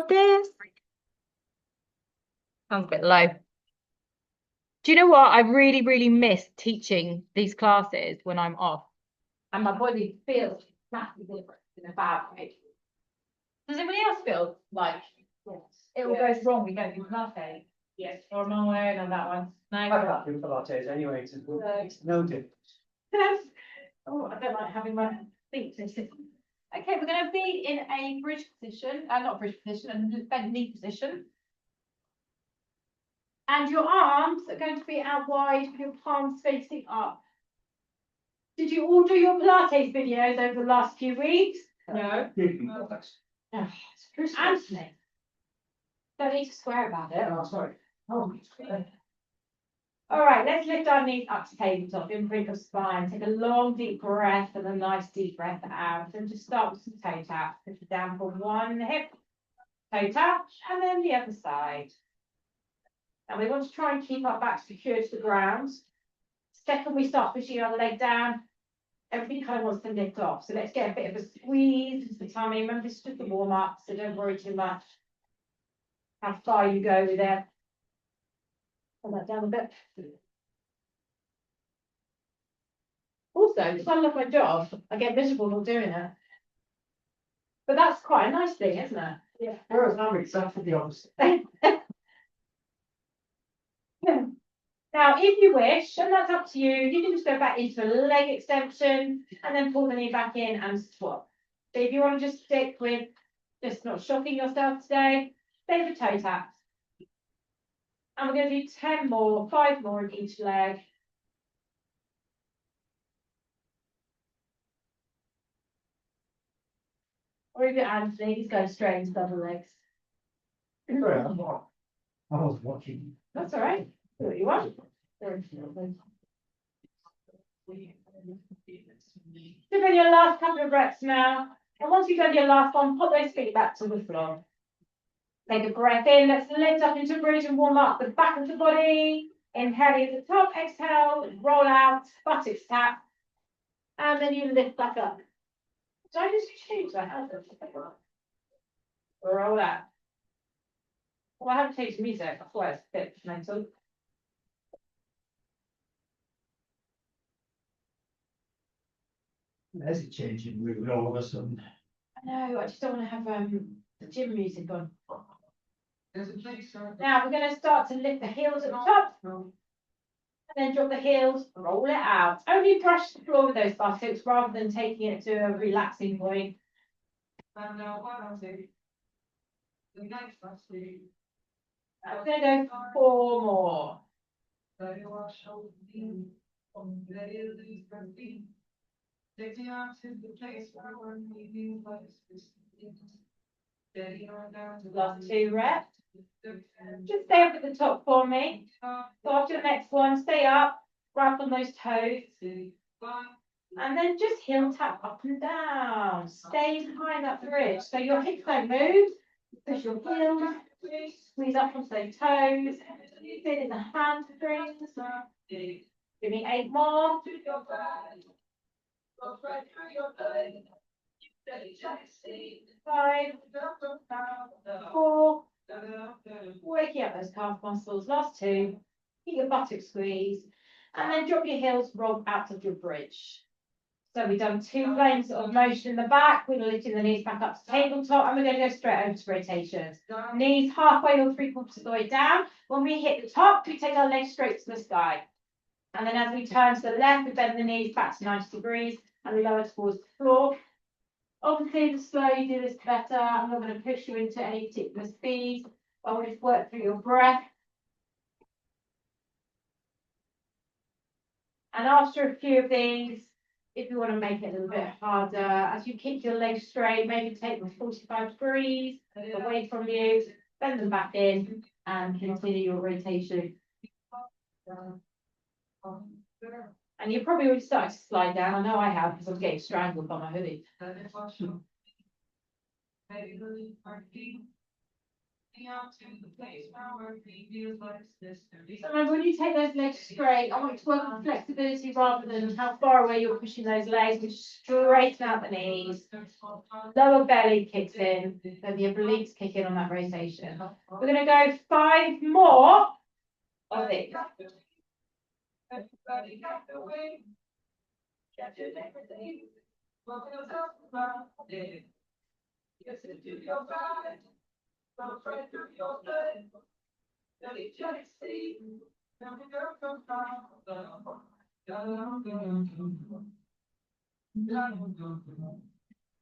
This sounds a bit low. Do you know what? I really, really miss teaching these classes when I'm off. And my body feels massively different in a bad way. Does anybody else feel like it all goes wrong? We don't do Pilates. Yes, or I'm on my own on that one. No, I can't do Pilates anyway. It's no different. oh, I don't like having my feet twisted. Okay, we're going to be in a bridge position, not bridge position, a bent knee position. And your arms are going to be out wide with your palms facing up. Did you all do your Pilates videos over the last few weeks? No. Oh, Anthony. Don't need to swear about it. Oh, sorry. Oh, all right, let's lift our knees up to tabletop, imprint your spine. Take a long, deep breath and a nice deep breath out. And just start with some toe taps. Push it down for one hip, toe tap, and then the other side. And we want to try and keep our back secure to the ground. Second, we start pushing our leg down. Everything kind of wants to lift off. So let's get a bit of a squeeze into the tummy. Remember, this is just a warm up, so don't worry too much how far you go with it. Pull that down a bit. Also, if I love my job, I get miserable not doing it. But that's quite a nice thing, isn't it? Yeah. Whereas I'm exactly the opposite. Now, if you wish, and that's up to you, you can just go back into a leg extension and then pull the knee back in and swap. So if you want to just stick with just not shocking yourself today, stay with toe taps. And we're going to do 10 more, 5 more in each leg. Or if you're Anthony, he's going straight into double legs. Sorry, I was watching. That's all right. Do what you want. So then your last couple of reps now. And once you've done your last one, put those feet back to the floor. Take a breath in. Let's lift up into bridge and warm up the back of the body. Inhale at the top, exhale, roll out, buttocks tap. And then you lift back up. Did I just change that? Roll out. Well, I haven't changed the music. I thought it was a bit mental. There's a change in mood all of a sudden. I know, I just don't want to have the gym music on. Now we're going to start to lift the heels at the top. And then drop the heels, roll it out. Only brush the floor with those buttocks rather than taking it to a relaxing point. I'm going to go 4 more. Last 2 reps. Just stay up at the top for me. So after the next one, stay up, wrap on those toes. And then just heel tap up and down. Stay behind that bridge. So your hips don't move. Push your heels. Squeeze up onto those toes. Fit in the hamstrings. Give me 8 more. 5, 4. Waking up those calf muscles. Last 2. Keep your buttock squeeze. And then drop your heels, roll out of your bridge. So we've done 2 planes of motion in the back. We're lifting the knees back up to tabletop. And we're going to go straight over to rotations. Knees halfway or 3/4 of the way down. When we hit the top, we take our legs straight to the sky. And then as we turn to the left, we bend the knees back to 90 degrees and lower towards the floor. Obviously, the slower you do this, the better. I'm not going to push you into any particular speed. I will just work through your breath. And after a few of these, if you want to make it a little bit harder, as you keep your legs straight, maybe take them 45 degrees away from you, bend them back in, and continue your rotation. And you're probably already starting to slide down. I know I have because I'm getting strangled by my hoodie. So remember, when you take those legs straight, I want you to work on flexibility rather than how far away you're pushing those legs, which straighten out the knees. Lower belly kicks in, then your obliques kick in on that rotation. We're going to go 5 more of these.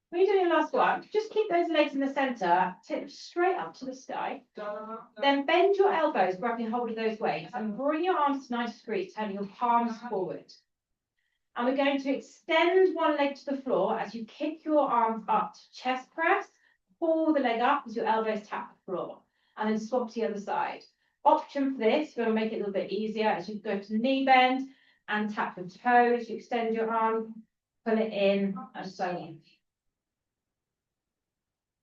When you're doing your last one, just keep those legs in the centre, tip them straight up to the sky. Then bend your elbows, grabbing hold of those weights, and bring your arms to 90 degrees, turning your palms forward. And we're going to extend one leg to the floor as you kick your arms up to chest press, pull the leg up as your elbows tap the floor, and then swap to the other side. Option for this, we're going to make it a little bit easier as you go to the knee bend and tap your toes, you extend your arm, pull it in, and so on.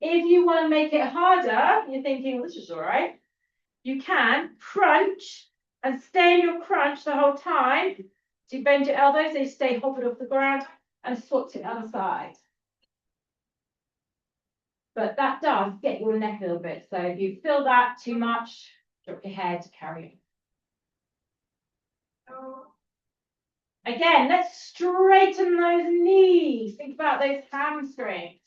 If you want to make it harder, you're thinking, well, this is all right, you can crunch and stay in your crunch the whole time. So you bend your elbows, they stay hovered off the ground, and swap to the other side. But that does get your neck a little bit. So if you feel that too much, drop your head, carry on. Again, let's straighten those knees. Think about those hamstrings.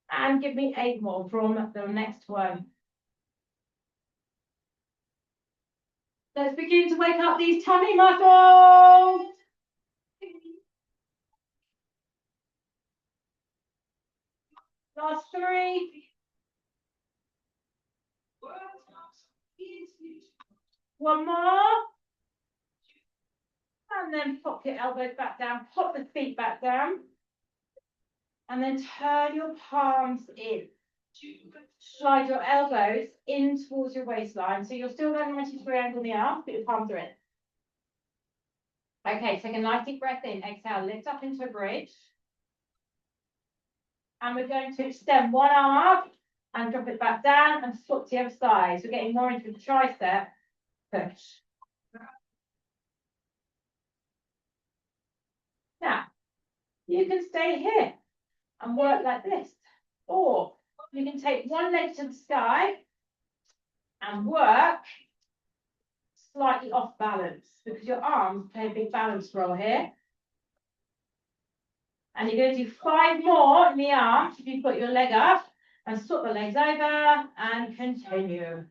And give me 8 more from the next one. Let's begin to wake up these tummy muscles. Last 3. One more. And then pop your elbows back down, pop the feet back down. And then turn your palms in. Slide your elbows in towards your waistline. So you're still going 90 degree angle in the arms, but your palms are in. Okay, take a nice deep breath in. Exhale, lift up into a bridge. And we're going to extend one arm up and drop it back down and swap to the other side. So we're getting more into the tricep push. Now, you can stay here and work like this. Or you can take one leg to the sky and work slightly off balance because your arms play a big balance role here. And you're going to do 5 more in the arms if you've got your leg up and swap the legs over and continue.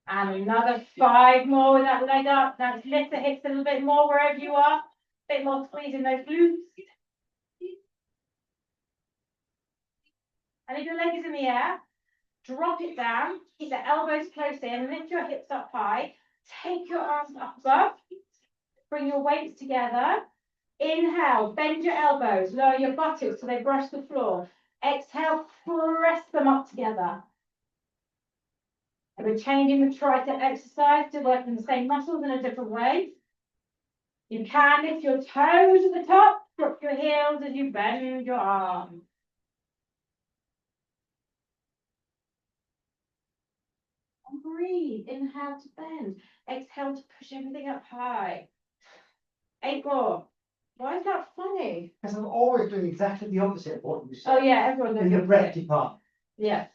And another 5 more with that leg up. Now just lift the hips a little bit more wherever you are. A bit more squeezing those glutes. And if your leg is in the air, drop it down. Keep the elbows close in. Lift your hips up high. Take your arms up above. Bring your weights together. Inhale, bend your elbows. Lower your buttocks so they brush the floor. Exhale, press them up together. And we're changing the tricep exercise to work in the same muscles in a different way. You can lift your toes at the top, drop your heels as you bend your arms. And breathe. Inhale to bend. Exhale to push everything up high. 8 more. Why is that funny? Because I'm always doing exactly the opposite of what you said. Oh yeah, everyone knows In the what breath to do. department. Yeah.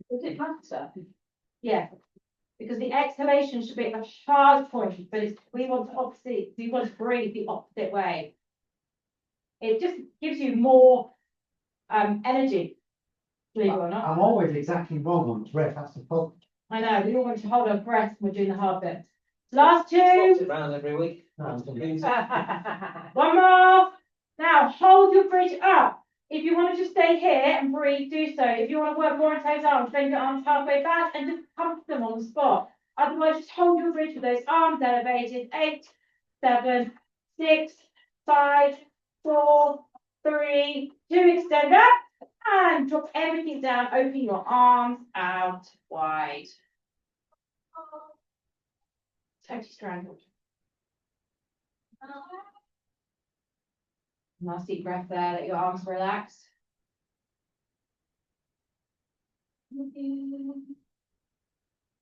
Does it matter? Yeah. Because the exhalation should be a hard point, but we want to breathe the opposite way. It just gives you more energy, believe it or not. I'm always exactly wrong on breath, that's the problem. I know, we all want to hold our breath when we're doing the hard bit. Last 2. Around every week. One more. Now hold your bridge up. If you want to just stay here and breathe, do so. If you want to work more into those arms, bend your arms halfway back and just pump them on the spot. Otherwise, just hold your bridge with those arms elevated. 8, 7, 6, 5, 4, 3, 2 extend up, and drop everything down, open your arms out wide. Totally strangled. Nice deep breath there, let your arms relax.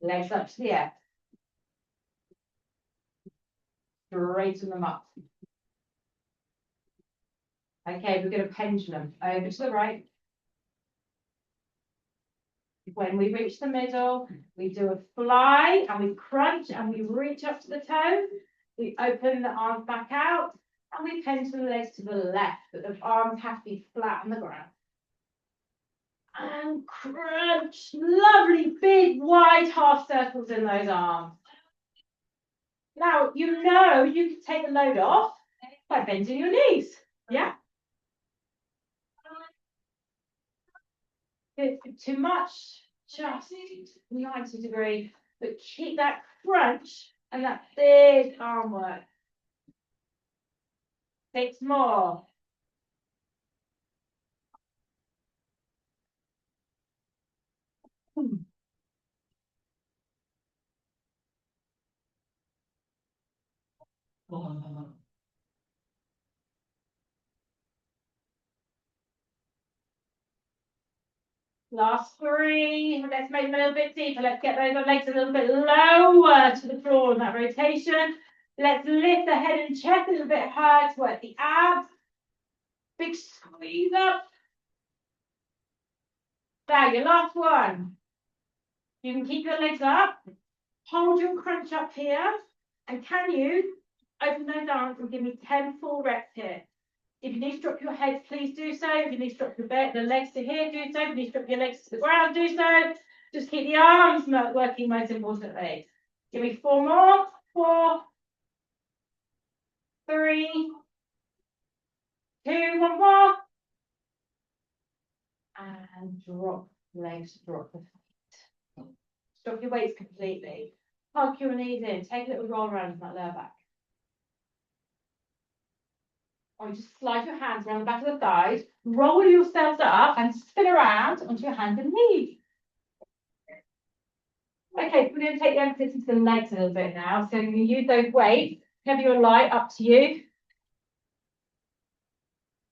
Legs up to the air. Straighten them up. Okay, we're going to pendulum over to the right. When we reach the middle, we do a fly and we crunch and we reach up to the toe. We open the arms back out and we pendulum the legs to the left, but the arms have to be flat on the ground. And crunch. Lovely big wide half circles in those arms. Now, you know you can take the load off by bending your knees. Yeah? If it's too much, just 90 degrees, but keep that crunch and that big arm work. 6 more. Last 3. Let's make them a little bit deeper. Let's get those legs a little bit lower to the floor in that rotation. Let's lift the head and chest a little bit higher to work the abs. Big squeeze up. There, your last one. You can keep your legs up. Hold your crunch up here. And can you open those arms and give me 10 full reps here? If you need to drop your head, please do so. If you need to drop your the legs to here, do so. If you need to drop your legs to the ground, do so. Just keep the arms working most importantly. Give me 4 more. 4, 3, 2, 1 more. And drop legs, drop the feet. Stop your weights completely. Hug your knees in. Take a little roll around in that lower back. Or just slide your hands around the back of the thighs, roll yourselves up and spin around onto your hands and knees. Okay, we're going to take the emphasis into the legs a little bit now. So you use those weights, heavy or light, up to you.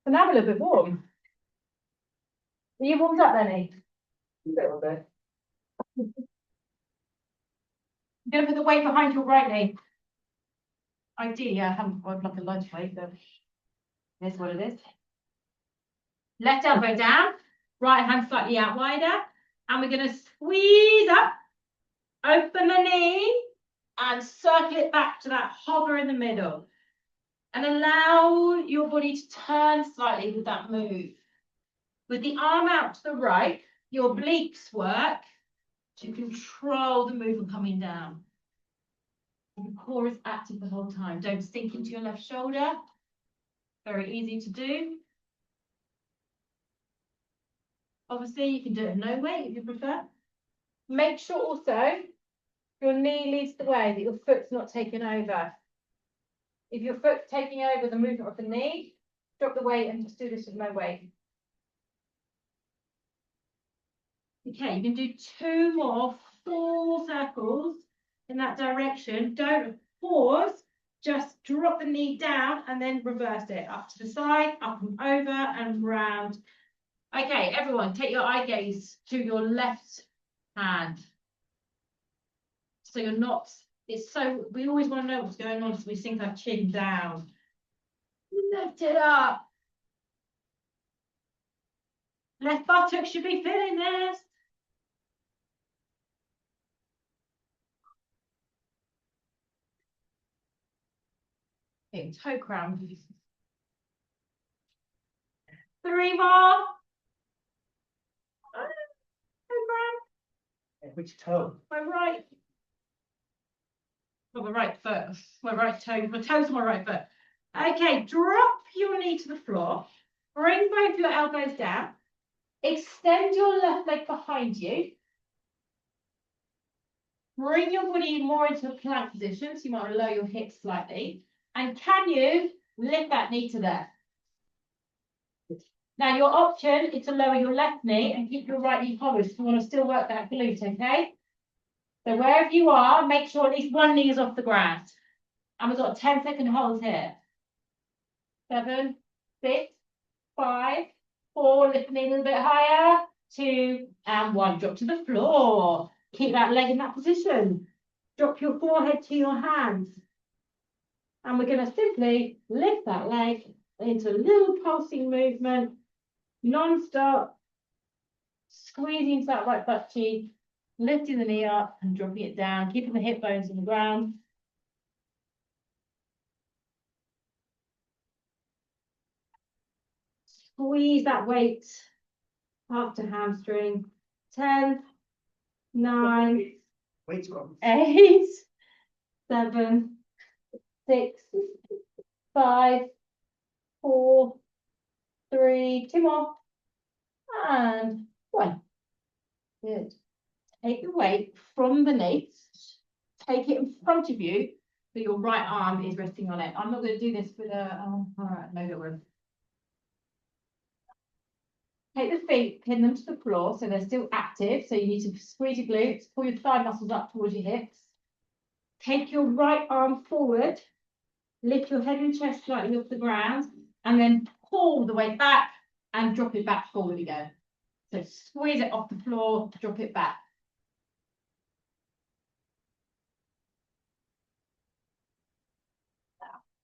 So now we're a little bit warm. Are you warmed up, Lenny? A little bit. I'm going to put the weight behind your right knee. Ideally, I haven't got like a lunch weight, but here's what it is. Left elbow down, right hand slightly out wider, and we're going to squeeze up, open the knee, and circle it back to that hover in the middle. And allow your body to turn slightly with that move. With the arm out to the right, your obliques work to control the movement coming down. And the core is active the whole time. Don't sink into your left shoulder. Very easy to do. Obviously, you can do it no weight if you prefer. Make sure also your knee leads the way, that your foot's not taking over. If your foot's taking over the movement of the knee, drop the weight and just do this with no weight. Okay, you can do 2 more full circles in that direction. Don't pause, just drop the knee down and then reverse it up to the side, up and over and round. Okay, everyone, take your eye gaze to your left hand. So you're not, we always want to know what's going on, so we sink our chin down. Lift it up. Left buttock should be feeling this. Toe crown. 3 more. Toe crown. Which toe? My right. Well, my right foot. My right toe. My toes on my right foot. Okay, drop your knee to the floor. Bring both your elbows down. Extend your left leg behind you. Bring your body more into a plank position, so you might want to lower your hips slightly. And can you lift that knee to there? Now your option is to lower your left knee and keep your right knee covered if you want to still work that glute, okay? So wherever you are, make sure at least one knee is off the ground. And we've got 10-second holds here. 7, 6, 5, 4, lift the knee a little bit higher. 2 and 1. Drop to the floor. Keep that leg in that position. Drop your forehead to your hands. And we're going to simply lift that leg into a little pulsing movement, non-stop, squeezing into that right butt cheek, lifting the knee up and dropping it down, keeping the hip bones on the ground. Squeeze that weight up to hamstring. 10, 9, Weight's gone. 8, 7, 6, 5, 4, 3, 2 more, and 1. Good. Take the weight from beneath, take it in front of you, so your right arm is resting on it. I'm not going to do this with a, all right, no, don't worry. Take the feet, pin them to the floor so they're still active. So you need to squeeze your glutes, pull your thigh muscles up towards your hips. Take your right arm forward, lift your head and chest slightly off the ground, and then pull the weight back and drop it back forward again. So squeeze it off the floor, drop it back.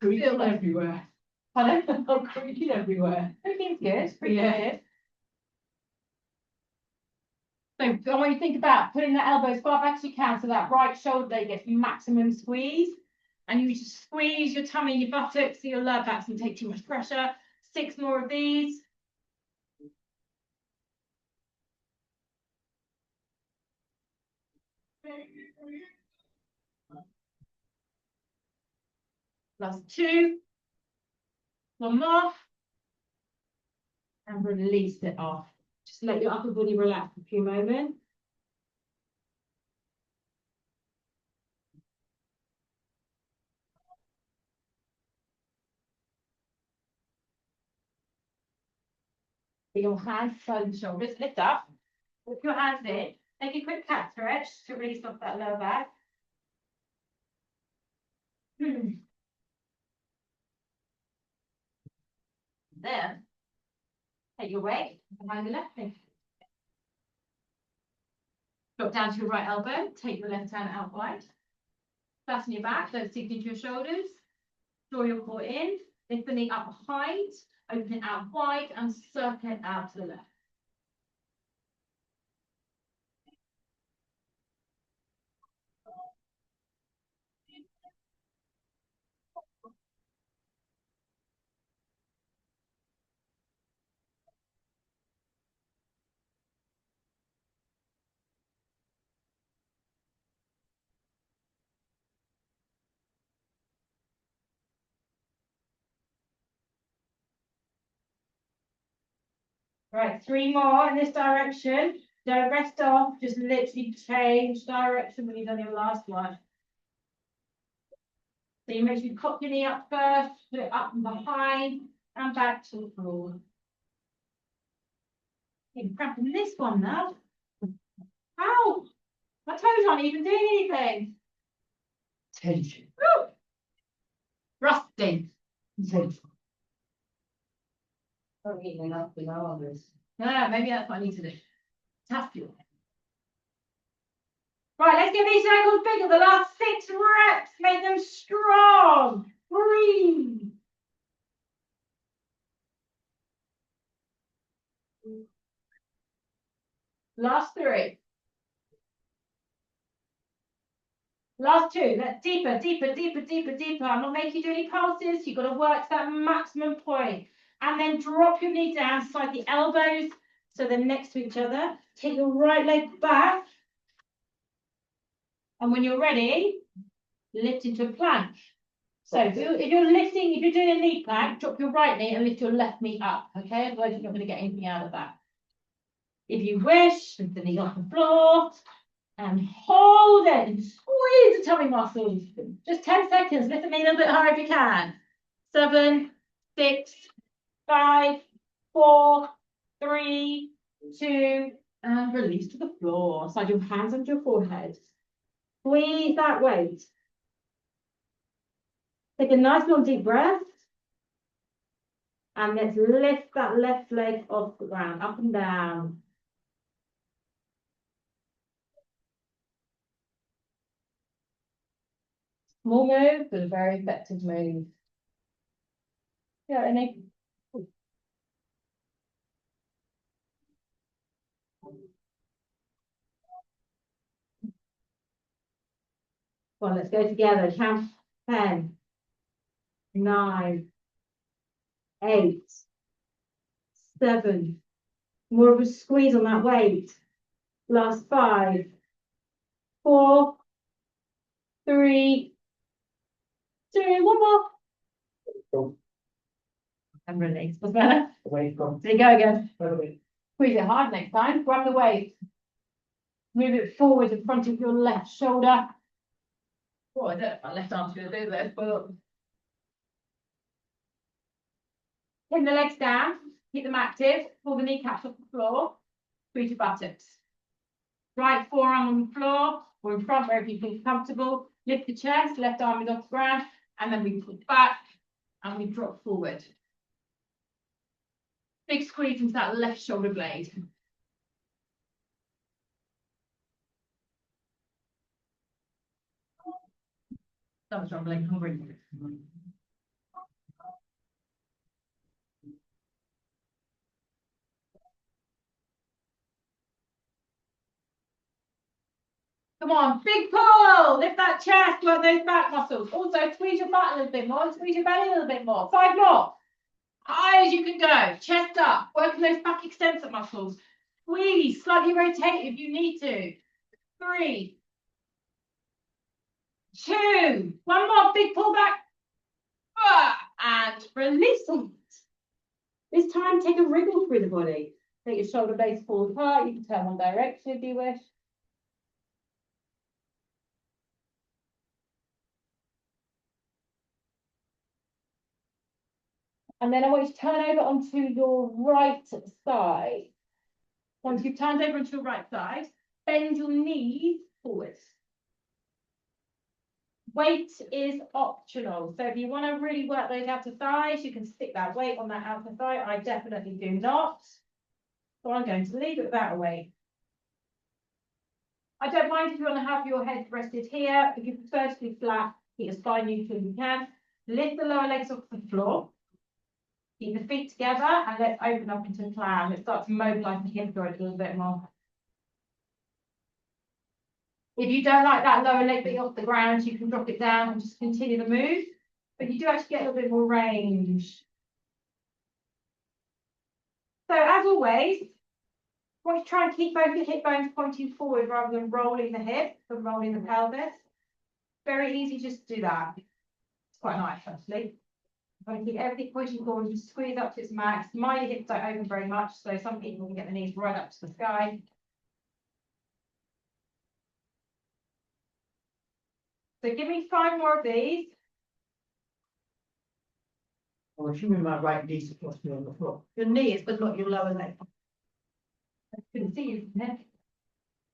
Feel everywhere. Pardon? I'm creaking everywhere. Everything's good. Pretty Yeah. good. So I want you to think about putting that elbow as far back as you can so that right shoulder blade gets maximum squeeze. And you just squeeze your tummy, your buttocks, so your lower back doesn't take too much pressure. 6 more of these. Last 2. 1 more. And release it off. Just let your upper body relax for a few moments. Put your hands beside the shoulders, lift up. Lift your hands in. Take a quick cat stretch to release off that lower back. Then, take your weight behind the left knee. Drop down to your right elbow, take your left hand out wide. Flatten your back, don't sink into your shoulders. Draw your core in, lift the knee up behind, open it out wide and circle it out to the left. Right, 3 more in this direction. Don't rest off, just literally change direction when you've done your last one. So you make sure you pop your knee up first, put it up and behind, and back to the floor. You're cramping this one now. Ow! My toes aren't even doing anything. Tension. Woo! Rusting. Tension. I'm eating enough bananas. No, maybe that's what I need to do. Tap you. Right, let's get these ankles bigger. The last 6 reps. Make them strong. Breathe. Last 3. Last 2. Let's deeper, deeper, deeper, deeper, deeper. I'm not making you do any pulses. You've got to work to that maximum point. And then drop your knee down, slide the elbows so they're next to each other. Take your right leg back. And when you're ready, lift into a plank. So if you're lifting, if you're doing a knee plank, drop your right knee and lift your left knee up. Okay, otherwise you're not going to get anything out of that. If you wish, lift the knee off the floor and hold it and squeeze the tummy muscles. Just 10 seconds. Lift the knee a little bit higher if you can. 7, 6, 5, 4, 3, 2, and release to the floor. Slide your hands under your forehead. Squeeze that weight. Take a nice long deep breath. And let's lift that left leg off the ground, up and down. Small move, but a very effective move. Yeah, and then well, let's go together. Count 10, 9, 8, 7. More of a squeeze on that weight. Last 5, 4, 3, 2, one more. And release. What's better? Away from. There you go again. Away. Squeeze it hard next time. Grab the weight. Move it forward in front of your left shoulder. Oh, I don't know if my left arm's going to do this, but pin the legs down, keep them active, pull the kneecaps off the floor, squeeze your buttocks. Right forearm on the floor or in front wherever you feel comfortable. Lift the chest, left arm is off the ground, and then we pull back and we drop forward. Big squeeze into that left shoulder blade. That was rumbling, hungry. Come on, big pull. Lift that chest, work those back muscles. Also, squeeze your butt a little bit more, squeeze your belly a little bit more. 5 more. High as you can go. Chest up, working those back extensor muscles. Squeeze, slightly rotate if you need to. 3, 2, one more, big pull back. And release it. This time, take a wriggle through the body. Take your shoulder blades forward apart. You can turn one direction if you wish. And then I want you to turn over onto your right side. Once you've turned over onto your right side, bend your knees forwards. Weight is optional. So if you want to really work those outer thighs, you can stick that weight on that outer thigh. I definitely do not. So I'm going to leave it without a weight. I don't mind if you want to have your head rested here. If you prefer to be flat, keep your spine neutral if you can. Lift the lower legs off the floor. Keep the feet together and let's open up into a clown. Let's start to mobilise the hip joint a little bit more. If you don't like that lower leg being off the ground, you can drop it down and just continue the move. But you do actually get a little bit more range. So as always, I want you to try and keep both the hip bones pointing forward rather than rolling the hip and rolling the pelvis. Very easy just to do that. It's quite nice actually. I'm going to keep everything pushing forward, just squeeze up to its max. My hips don't open very much, so some people can get the knees right up to the sky. So give me 5 more of these. I'm assuming my right knee supposed to be on the floor. Your knees, but not your lower leg. I couldn't see you from there.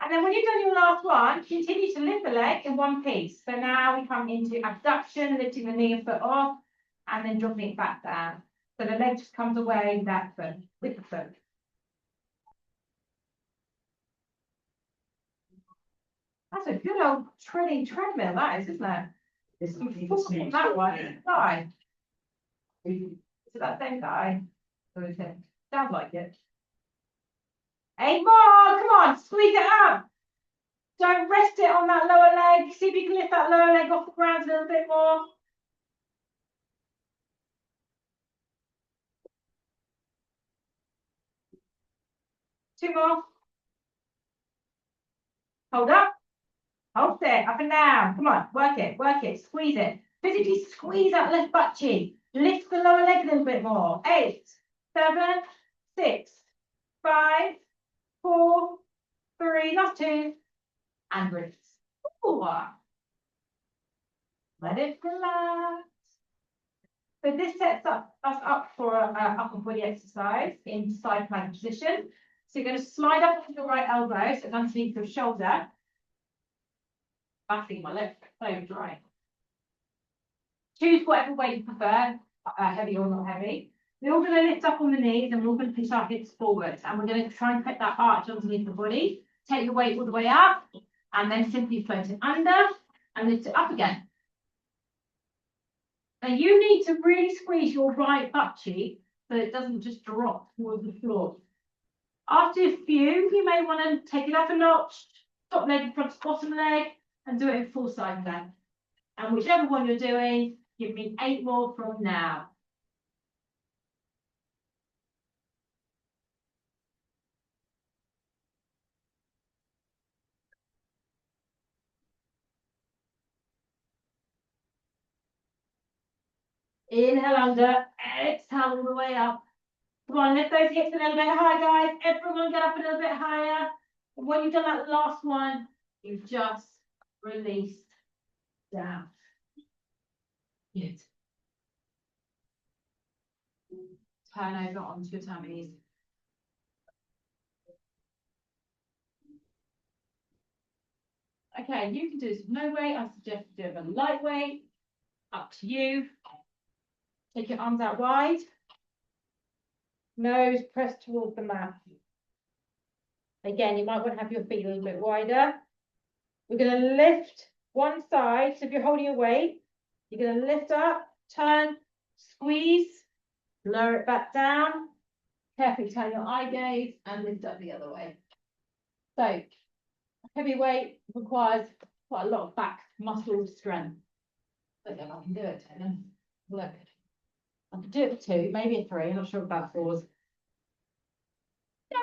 And then when you've done your last one, continue to lift the leg in one piece. So now we come into abduction, lifting the knee and foot off, and then dropping it back down. So the leg just comes away that foot, with the foot. That's a good old treadmill, that is, isn't it? This That one, guy. Is it that same guy? Or is it? Sounds like it. 8 more, come on, squeeze it up. Don't rest it on that lower leg. See if you can lift that lower leg off the ground a little bit more. Two more. Hold up. Hold it, up and down. Come on, work it, squeeze it. Physically squeeze that left butt cheek. Lift the lower leg a little bit more. 8, 7, 6, 5, 4, 3, last 2, and release. Ooh. Let it relax. So this sets us up for an upper body exercise in side plank position. So you're going to slide up with your right elbow, so it's underneath your shoulder. I think my left so dry. Choose whatever weight you prefer, heavy or not heavy. We're all going to lift up on the knees and we're all going to push our hips forward. And we're going to try and put that arch underneath the body. Take your weight all the way up and then simply float it under and lift it up again. Now you need to really squeeze your right butt cheek so it doesn't just drop towards the floor. After a few, you may want to take it up a notch, top leg in front to bottom leg, and do it in full side plank. And whichever one you're doing, give me 8 more from now. Inhale under, exhale all the way up. Come on, lift those hips a little bit higher, guys. Everyone get up a little bit higher. And when you've done that last one, you've just released down. Good. Turn over onto your tummies. Okay, you can do this with no weight. I suggest you do it with a lightweight. Up to you. Take your arms out wide. Nose pressed towards the mat. Again, you might want to have your feet a little bit wider. We're going to lift one side. So if you're holding your weight, you're going to lift up, turn, squeeze, lower it back down. Carefully turn your eye gaze and lift up the other way. So heavy weight requires quite a lot of back muscle strength. I don't know if I can do it, Taylor. Look. I could do it for 2, maybe a 3. I'm not sure about 4s. No.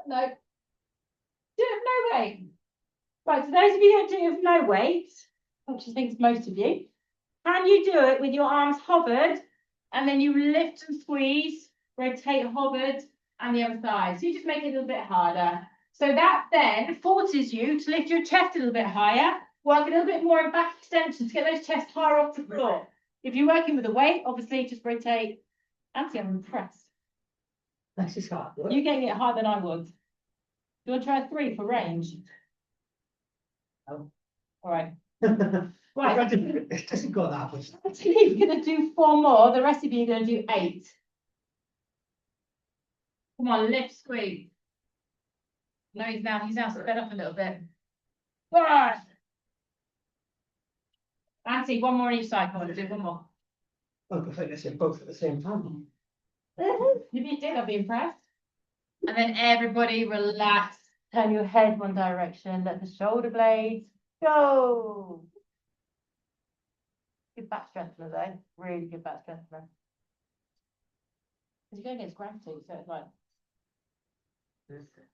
No. Do it with no weight. Right, so those of you who do it with no weight, which I think is most of you, can you do it with your arms hovered and then you lift and squeeze, rotate hovered and the other side. So you just make it a little bit harder. So that then forces you to lift your chest a little bit higher, work a little bit more in back extension to get those chests higher off the floor. If you're working with a weight, obviously just rotate. Actually, I'm impressed. That's just hard work. You're getting it harder than I would. Do you want to try a 3 for range? No. All right. Right. It doesn't go that much. You're going to do 4 more. The rest of you are going to do 8. Come on, lift, squeeze. No, he's now sped up a little bit. All right. Nancy, 1 more on each side. Come on, do 1 more. I prefer to say both at the same time. If you did, I'd be impressed. And then everybody relax. Turn your head one direction. Let the shoulder blades go. Good back strengthener though. Really good back strengthener. Because you're going against gravity, so it's like,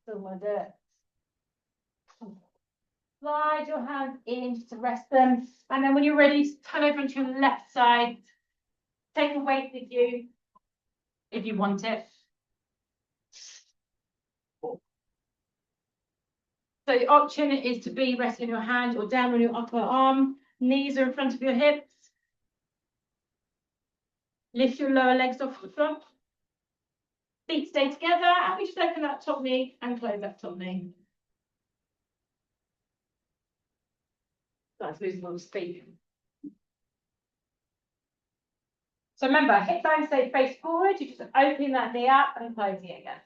still want to do it. Slide your hands in just to rest them. And then when you're ready, turn over onto your left side. Take the weight with you, if you want it. So the option is to be resting your hand or down on your upper arm. Knees are in front of your hips. Lift your lower legs off the floor. Feet stay together, and we just open that top knee and close that top knee. That's losing on speed. So remember, hip bones stay face forward. You just open that knee up and closing it again.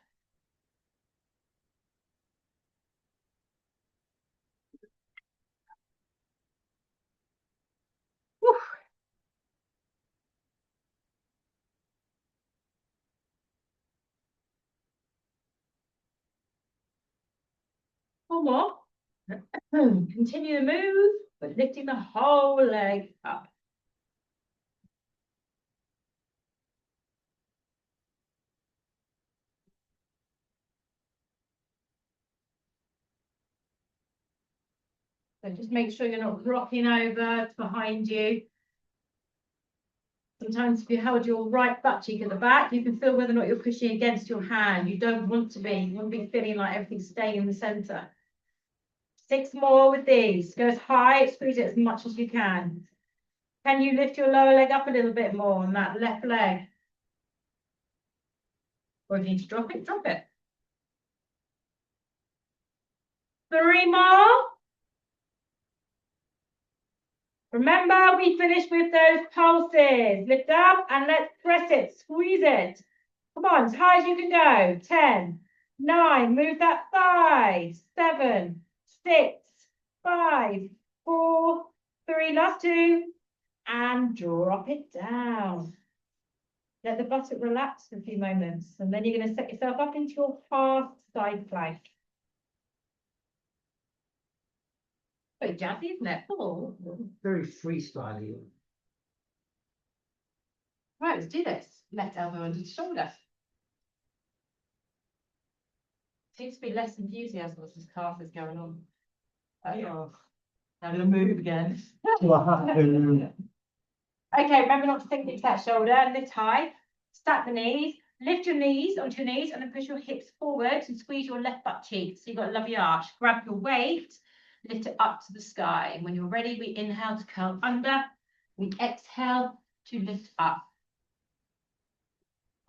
Whew. 4 more. Continue to move, but lifting the whole leg up. So just make sure you're not rocking over behind you. Sometimes if you hold your right butt cheek at the back, you can feel whether or not you're pushing against your hand. You don't want to be. You want to be feeling like everything's staying in the center. 6 more with these. Go as high, squeeze it as much as you can. Can you lift your lower leg up a little bit more on that left leg? Or if you need to drop it, drop it. 3 more. Remember, we finished with those pulses. Lift up and let's press it, squeeze it. Come on, as high as you can go. 10, 9, move that 5, 7, 6, 5, 4, 3, last 2, and drop it down. Let the buttock relax for a few moments, and then you're going to set yourself up into your half side plank. Very jazzy, isn't it? Oh. Very freestyle. Right, let's do this. Left elbow under the shoulder. Seems to be less enthusiasm as this calf is going on. Oh, I'm going to move again. Okay, remember not to sink into that shoulder. Lift high. Stack the knees. Lift your knees onto your knees and then push your hips forward and squeeze your left butt cheek. So you've got a lovely arch. Grab your weight. Lift it up to the sky. And when you're ready, we inhale to curl under. We exhale to lift up.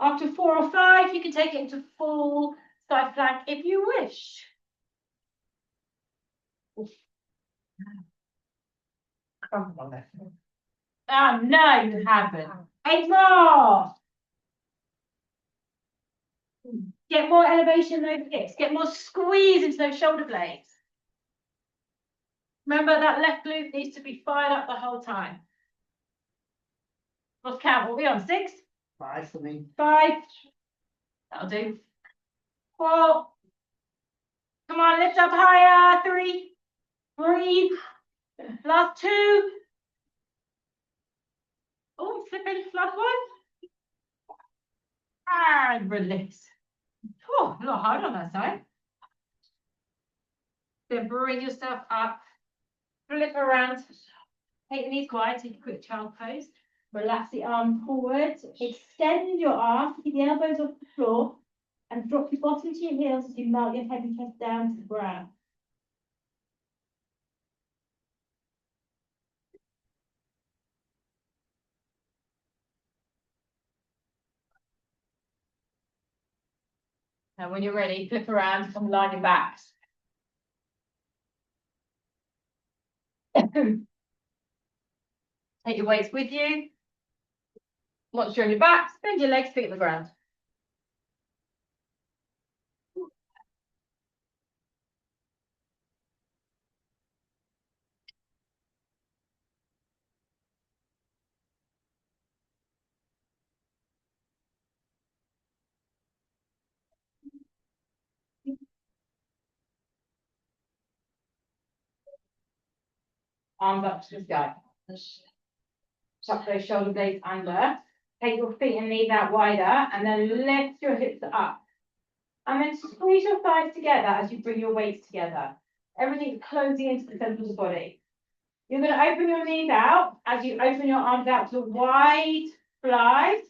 After 4 or 5, you can take it into full side plank if you wish. Oh, no, you haven't. 8 more. Get more elevation in those hips. Get more squeeze into those shoulder blades. Remember that left glute needs to be fired up the whole time. Let's count. What are we on? 6? 5 for me. 5. That'll do. 4. Come on, lift up higher. 3. Breathe. Last 2. Oh, flipping. Last 1. And release. Oh, a lot harder on that side. Then bring yourself up. Flip around. Take the knees quiet. Take a quick child pose. Relax the arm forward. Extend your arm. Keep the elbows off the floor. And drop your bottom to your heels as you melt your head and chest down to the ground. And when you're ready, flip around and lie your backs. Take your weights with you. Once you're on your back, bend your legs, feet on the ground. Arms up to the sky. Tuck those shoulder blades under. Take your feet and knees out wider, and then lift your hips up. And then squeeze your thighs together as you bring your weights together. Everything's closing into the center of the body. You're going to open your knees out as you open your arms out to wide fly,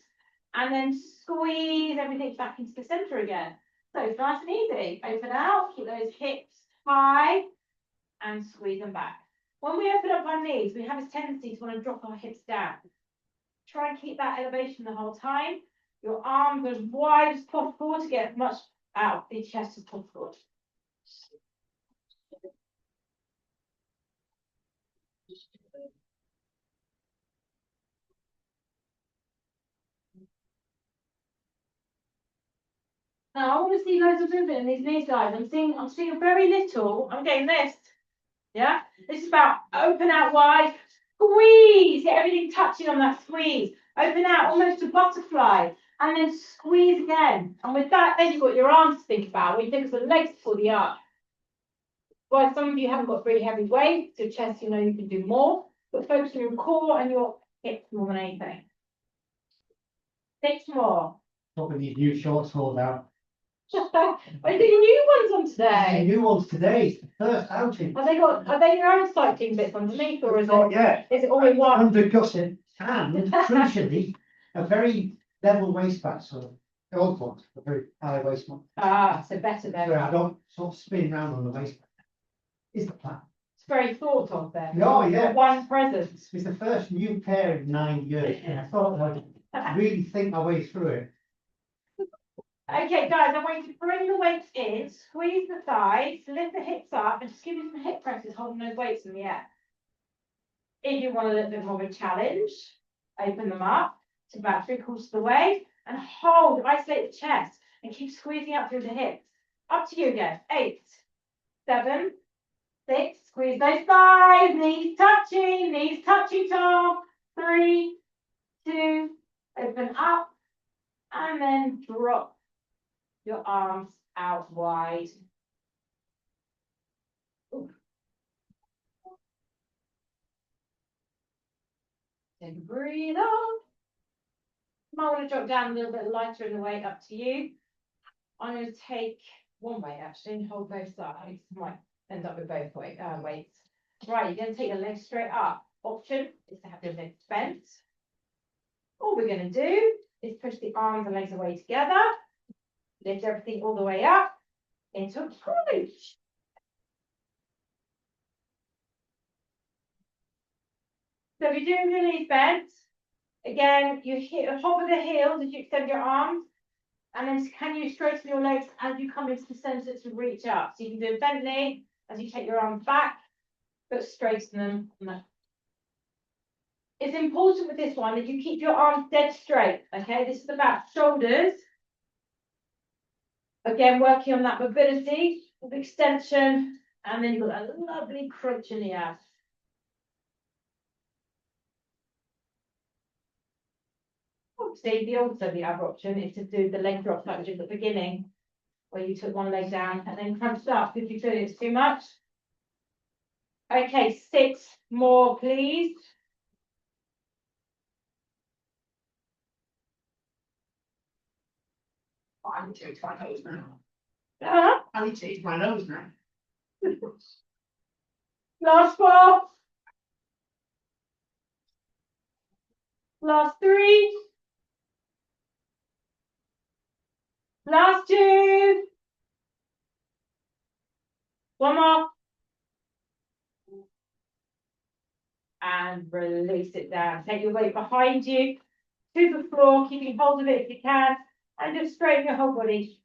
and then squeeze everything back into the center again. So it's nice and easy. Open out, keep those hips high, and squeeze them back. When we open up our knees, we have a tendency to want to drop our hips down. Try and keep that elevation the whole time. Your arms are as wide as possible to get as much out of the chest as possible. Now I want to see loads of movement in these knees, guys. I'm seeing very little. I'm getting this. Yeah, this is about open out wide, squeeze, get everything touching on that squeeze. Open out almost a butterfly, and then squeeze again. And with that, then you've got your arms to think about. When you think of the legs pull the arm. Well, some of you haven't got really heavy weights, your chest, you know you can do more, but focus on your core and your hips more than anything. 6 more. Probably need new shorts for that. Are you getting new ones on The today? new ones today, it's the first outing. Are they your own cycling bits underneath, or is Not yet. it all in one? Under gusset and crucially, a very level waistband, so the old ones, a very high waistband. Ah, so better So then. I don't sort of spin around on the waistband. Is the plan. very thought of there. Oh, Your yeah. one present. It's the first new pair in 9 years, and I thought I'd really think my way through it. Okay, guys, I want you to bring the weights in, squeeze the thighs, lift the hips up, and just give me some hip presses holding those weights in the air. If you want a little bit more of a challenge, open them up to about 3/4 of the way and hold, isolate the chest and keep squeezing out through the hips. Up to you again. 8, 7, 6, squeeze those thighs, knees touching, Tom. 3, 2, open up, and then drop your arms out wide. Ooh. Take a breathe on. You might want to drop down a little bit lighter in the weight, up to you. I'm going to take one weight actually and hold both sides. Might end up with both weights. Right, you're going to take your legs straight up. Option is to have your legs bent. All we're going to do is push the arms and legs away together. Lift everything all the way up into a crunch. So if you're doing your knees bent, again, you hover the heels as you extend your arms, and then can you straighten your legs as you come into the center to reach up? So you can do a bent knee as you take your arms back, but straighten them. It's important with this one that you keep your arms dead straight, okay? This is about shoulders. Again, working on that mobility of extension, and then you've got a lovely crunch in the abs. Obviously, the other option is to do the leg drop like we did at the beginning, where you took one leg down and then crunched up if you feel it's too much. Okay, 6 more, please. I need to eat my nose now. Uh-huh. I need to eat my nose now. Last 4. Last 3. Last 2. One more. And release it down. Take your weight behind you to the floor, keeping hold of it if you can, and just straighten your whole body.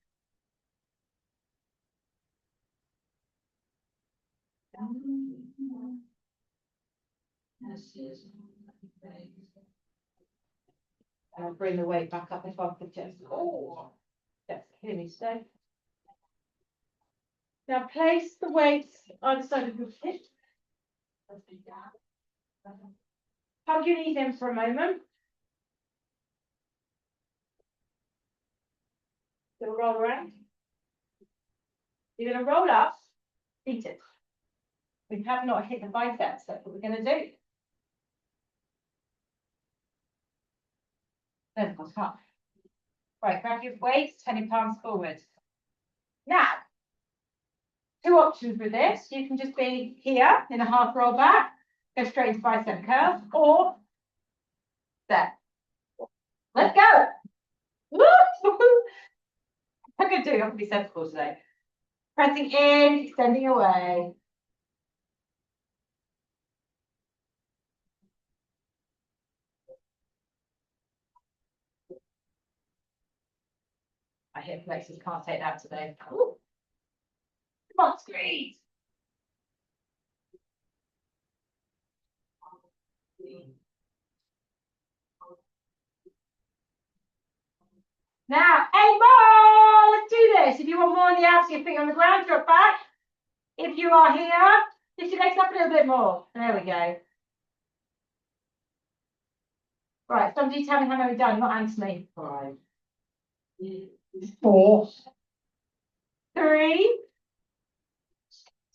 And bring the weight back up above the chest. Oh, yes, hear me stay. Now place the weights either side of your hip. Hug your knees in for a moment. Do a roll around. You're going to roll up, seated. We have not hit the biceps, that's what we're going to do. Then go up. Right, grab your weights, 10 palms forward. Now, 2 options with this. You can just be here in a half roll back, go straight into bicep curls, or there. Let's go. I'm going to do it. I'm going to be sensible today. Pressing in, extending away. My hip flexors can't take that today. Ooh. Come on, squeeze. Now, 8 more. Let's do this. If you want more on the abs, your feet on the ground, drop back. If you are here, lift your legs up a little bit more. There we go. Right, somebody tell me how many we've done, not answer me. 5, 4, 3,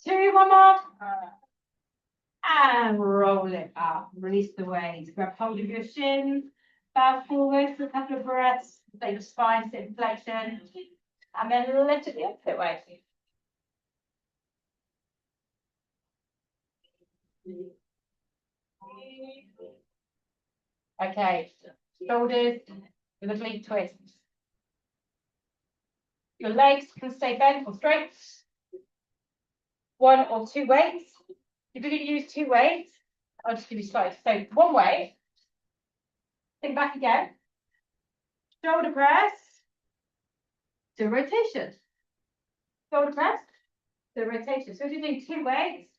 2, one more. And roll it up. Release the weight. Grab hold of your shins. Bow forward for a couple of breaths. Let your spine sit in flexion. And then lift it the opposite way. Okay, shoulders with a oblique twist. Your legs can stay bent or straight. 1 or 2 weights. If you're going to use 2 weights, I'll just give you slightly. So 1 weight, think back again, shoulder press, do a rotation. Shoulder press, do a rotation. So if you're doing 2 weights,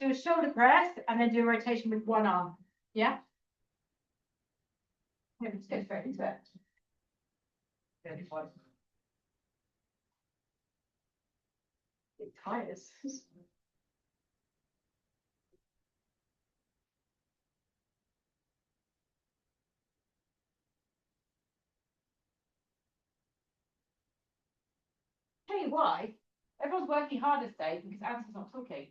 do a shoulder press and then do a rotation with 1 arm. Yeah? Let's go straight into it. It tires. Tell you why. Everyone's working harder today because Anthony's not talking.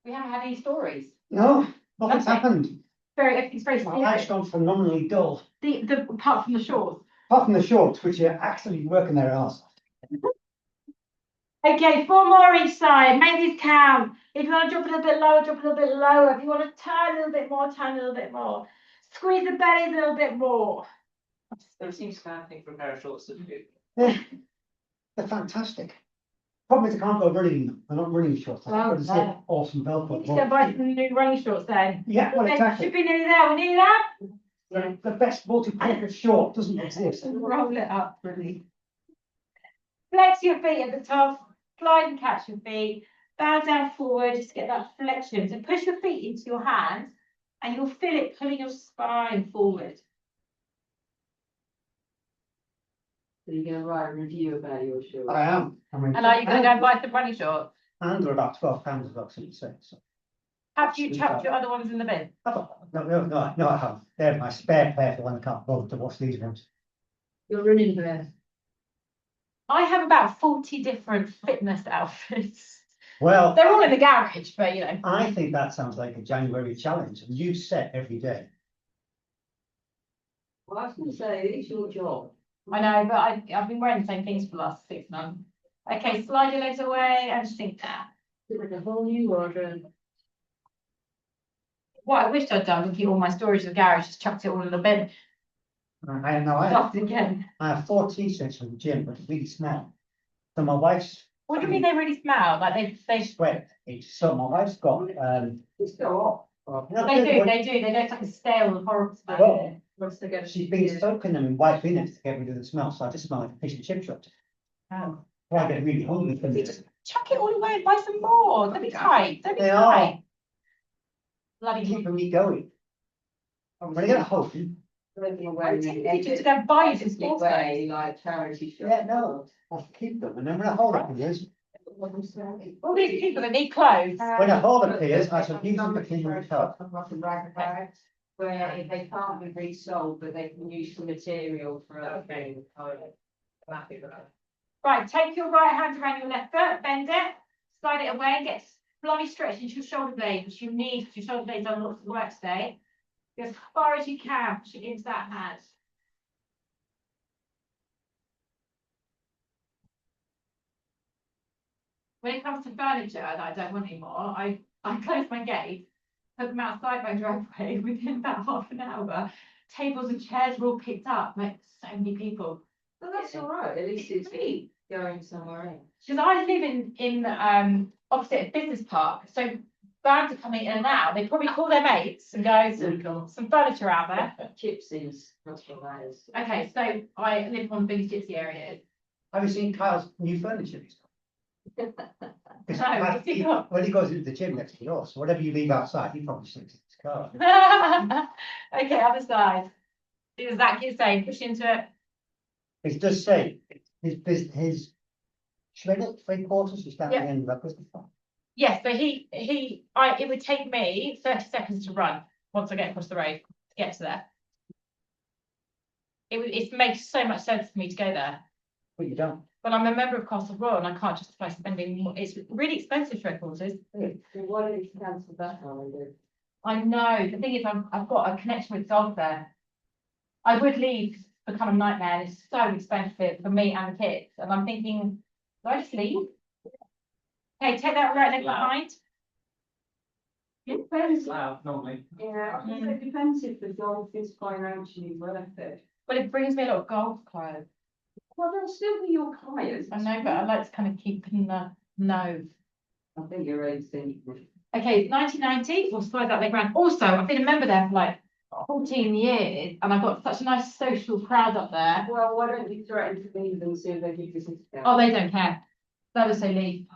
We haven't had any stories. No, nothing's Nothing. happened. It's very My life's still. gone phenomenally dull. Apart from the shorts. Apart from the shorts, which are actually working their arse. Okay, 4 more each side. Make these count. If you want to drop a little bit lower, drop a little bit lower. If you want to turn a little bit more, turn a little bit more. Squeeze the belly a little bit more. It seems fantastic for a pair of shorts to do. Yeah, they're fantastic. Problem is I can't go running in them. They're not running shorts. I've Well, got to say awesome Velcro. Just go buy some new running shorts then. Yeah, well, exactly. Should be nearly there. We're nearly there. The best multi-purpose short doesn't exist. Roll it up, really. Flex your feet at the top. Slide and catch your feet. Bow down forward just to get that flexion. So push your feet into your hands and you'll feel it pulling your spine forward. So you're going to write a review about your shorts? I am. I mean, And are you going to go and buy some running shorts? and they're about £12 as well, so you say. So. Have you chucked your other ones in the bin? No, I haven't. They're my spare pair for when I can't bother to wash these ones. You're running there. I have about 40 different fitness outfits. Well, They're all in the garage, but you know. I think that sounds like a January challenge, and you set every day. Well, I was going to say, it's your job. I know, but I've been wearing the same things for the last 6 months. Okay, slide your legs away and sink down. It's like a whole new wardrobe. What I wished I'd done was keep all my storage in the garage, just chucked it all in the bin. I know. Stuffed again. I have 4 t-shirts from the gym, but it's really small. So my wife's What do you mean they really smell? Like they sweat. So my wife's got It's go They do. They don't like a stale, horrible smell. Well, Once they get she's been soaking them in white vinegar to get rid of the smell, so I just smell like a fish and chip shop. Oh. Well, I get really hungry from this. Chuck it all away and buy some more. Don't be tight. Don't be They tight. are Bloody keeping me going. I'm gonna get a home. I'm tempted to go and buy you some sports clothes. way, like charity shop. Yeah, no, I'll keep them, and then when a hole appears, All these people that need clothes. when a hole appears, I shall use them to clean my top. Where they can't be resold, but they can use the material for other things. Right, take your right hand around your left foot, bend it, slide it away, get bloody stretch into your shoulder blade, which you need, because your shoulder blade's done lots of work today. Go as far as you can, push it into that hand. When it comes to furniture that I don't want anymore, I close my gate, put them outside my driveway within about half an hour. Tables and chairs were all picked up, like so many people. Well, that's all right, at least it's going somewhere else. Because I live in opposite a business park, so vans are coming in and out. They probably call their mates and go, some furniture out there. Gypsies, that's what that is. Okay, so I live in one of the biggest gypsy areas. Have you seen Kyle's new furniture? No, what's he got? Well, he goes into the gym next to yours, so whatever you leave outside, he probably sticks in his car. Okay, other side. Does that keep saying push into it? It does say his shredded 3/4 is down the end of that business plan. Yes, so it would take me 30 seconds to run once I get across the road to get to there. It makes so much sense for me to go there. But you don't. But I'm a member of Castle Royal and I can't justify spending more. It's really expensive for headquarters. So why don't you cancel that one? I know. The thing is, I've got a connection with golf there. I would leave to become a nightmare. It's so expensive for me and the kids. And I'm thinking, do I just leave? Okay, take that right leg behind. It depends. Loud, normally. Yeah, it depends if the golf is financially worth it. Well, it brings me a lot of golf clients. Well, they'll still be your clients. I know, but I like to kind of keep in the know. I think you're overthinking. Okay, 1990 was Slide That Leg Round. Also, I've been a member there for like 14 years and I've got such a nice social crowd up there. Well, why don't you threaten to leave and see if they give you some discount? Oh, they don't care. They would say leave.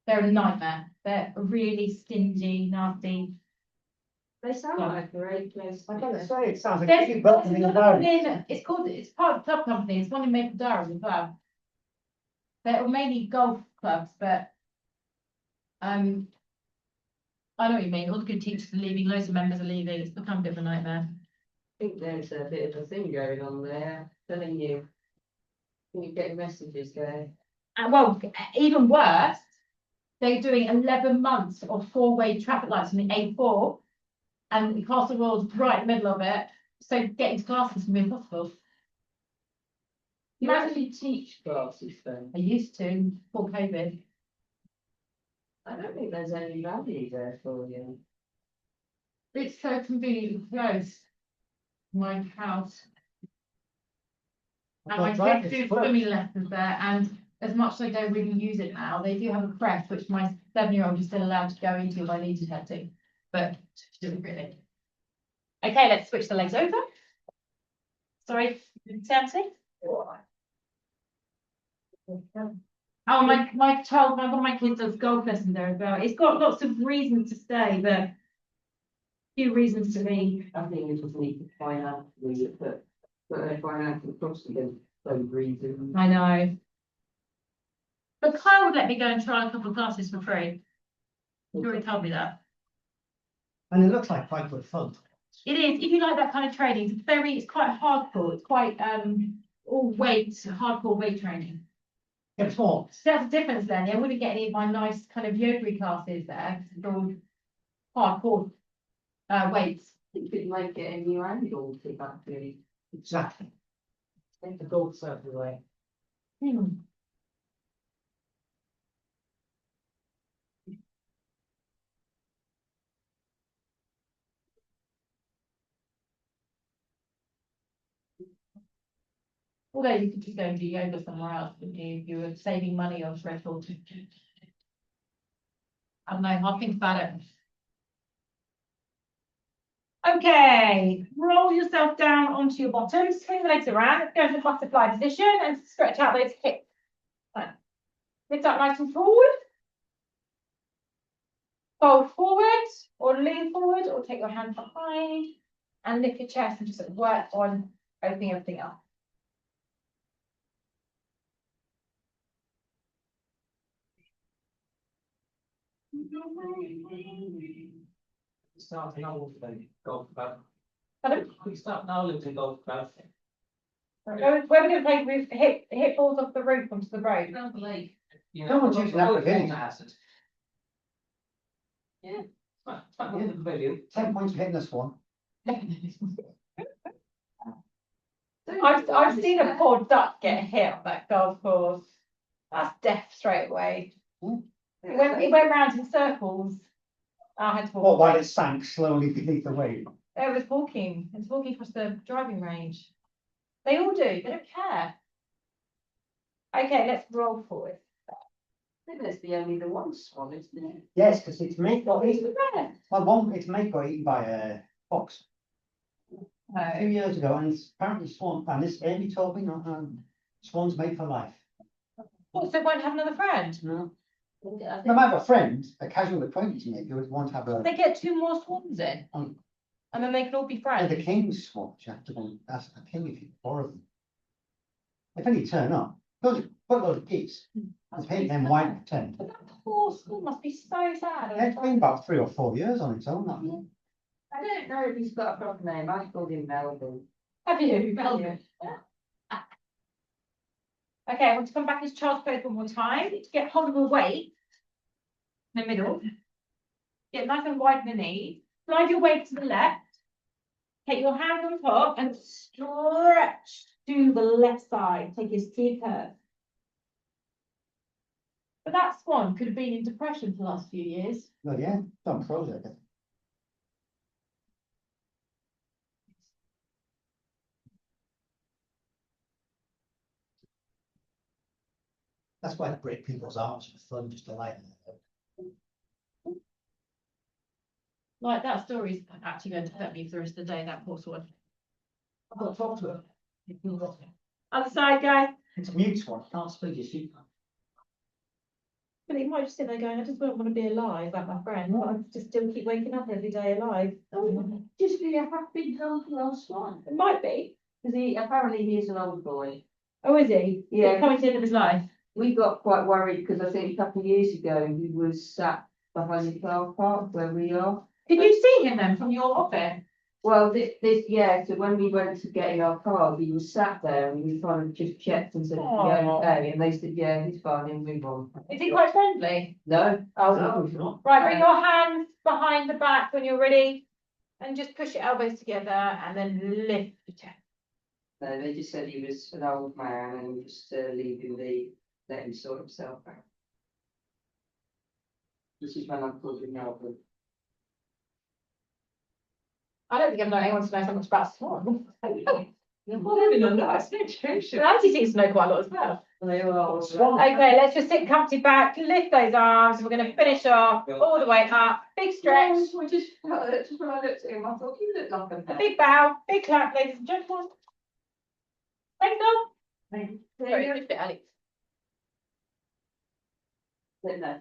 They're a nightmare. They're really stingy, nasty. They sound like a great place. I gotta say, it sounds like There's really welcoming another one environment. in, it's part of the club company, it's one in Maple Durham as well. They're mainly golf clubs, but I know what you mean, all the good teachers are leaving, loads of members are leaving, it's become a bit of a nightmare. I think there's a bit of a thing going on there, telling you. You're getting messages there. And well, even worse, they're doing 11 months of four-way traffic lights on the A4. And Castle Royal's right in the middle of it, so getting to classes can be impossible. You actually teach classes then? I used to, before COVID. I don't think there's any value there for you. It's so conveniently close. to My house. And my Well, kids do it's close. swimming lessons there, and as much as I don't really use it now, they do have a creche, which my 7-year-old is still allowed to go into if I needed her to, but she doesn't really. Okay, let's switch the legs over. Sorry, Samson? Oh, my child, one of my kids does golf lessons there as well. It's got lots of reasons to stay, but few reasons to leave. I think we just need to find out, but they find out the cost against those reasons. I know. But Kyle would let me go and try a couple of classes for free. He already told me that. And it looks like quite good fun. It is, if you like that kind of training, it's quite hardcore, it's quite all weight, hardcore weight training. It's more. So that's the difference then. I wouldn't get any of my nice kind of yoga classes there. It's all hardcore weights. You could make it a new angle to that really. Exactly. Take the gold circle away. Hmm. Although you could just go and do yoga somewhere else, couldn't you, if you were saving money on rental. I don't know, I'll think about it. Okay, roll yourself down onto your bottom, swing the legs around, go into butterfly position and stretch out those hips. Right. Lift up nice and forward. Fold forward or lean forward or take your hand behind and lift your chest and just work on opening everything up. Start now with the golf club. Pardon? We start now with the golf club. Where we're going to play with hip balls off the roof onto the road. Around the lake. No one's using that pavilion. Yeah. It's like one of the pavilion. 10 points for hitting this one. I've seen a poor duck get hit on that golf course. That's death straight away. Hmm. It went round in circles. I had to What, walk. while it sank slowly beneath the wave? It was walking. It's walking across the driving range. They all do. They don't care. Okay, let's roll forward. I think that's the only the one swan, isn't it? Yes, because it's made got Who's eaten. the rest? Well, one, it's made got eaten by a fox a few Oh. years ago, and it's apparently swan. And this Amy told me, swans made for life. What, so it won't have another friend? No, I no matter a friend, a casual acquaintance, you would want to have a. They get 2 more swans in. Um, And then they can all be And friends. the king's swan, you have to go and ask the king if you borrow them. If any turn up, those quite a lot of geese. And paint them white and pretend. But that poor swan must be so sad. Yeah, it's been about 3 or 4 years on its own. That one. I don't know if he's got a proper name. I called him Melvin. Have you? Melvin? Okay, I want to come back as child's pose one more time. To get hold of a weight in the middle. Get nice and wide in the knee. Slide your weight to the left. Take your hand on top and stretch to the left side. Take your steep curve. But that swan could have been in depression for the last few years. Well, yeah, done pros at it. That's why I break people's arms for fun, just to lighten it up. Like that story's actually going to hurt me for the rest of the day, that poor one. I've got to talk to her. Other side, guys. It's a mute one, can't speak, you see. But he might just sit there going, I just don't want to be alive like my friend. I just still keep waking up every day alive. Just be a happy, healthy last one. It might be. Because apparently he's an old boy. Oh, is he? Yeah. Coming to the end of his life. We got quite worried because I think a couple of years ago he was sat behind the car park where we are. Can you see him then from your office? Well, yeah, so when we went to get in our car, he was sat there and we kind of just checked and said, "Are you okay?" And they said, "Yeah, he's fine," and move on. Is he quite friendly? No. No, it's not. Right, bring your hands behind the back when you're ready. And just push your elbows together and then lift your chest. No, they just said he was an old man and just leave him be, let him sort himself out. This is when I called him Melbourne. I don't think I've known anyone to know so much about swan. Well, even on that, it's Auntie seems to know quite a lot as well. They were all Okay, let's just sit comfy back, lift those arms. We're going to finish off all the way up. Big stretch, I just when I looked at him, I thought you look like a a man. big bow, big clap, ladies and gentlemen. Thanks, Dom. Thank Sorry, lift it, Alex. you. No,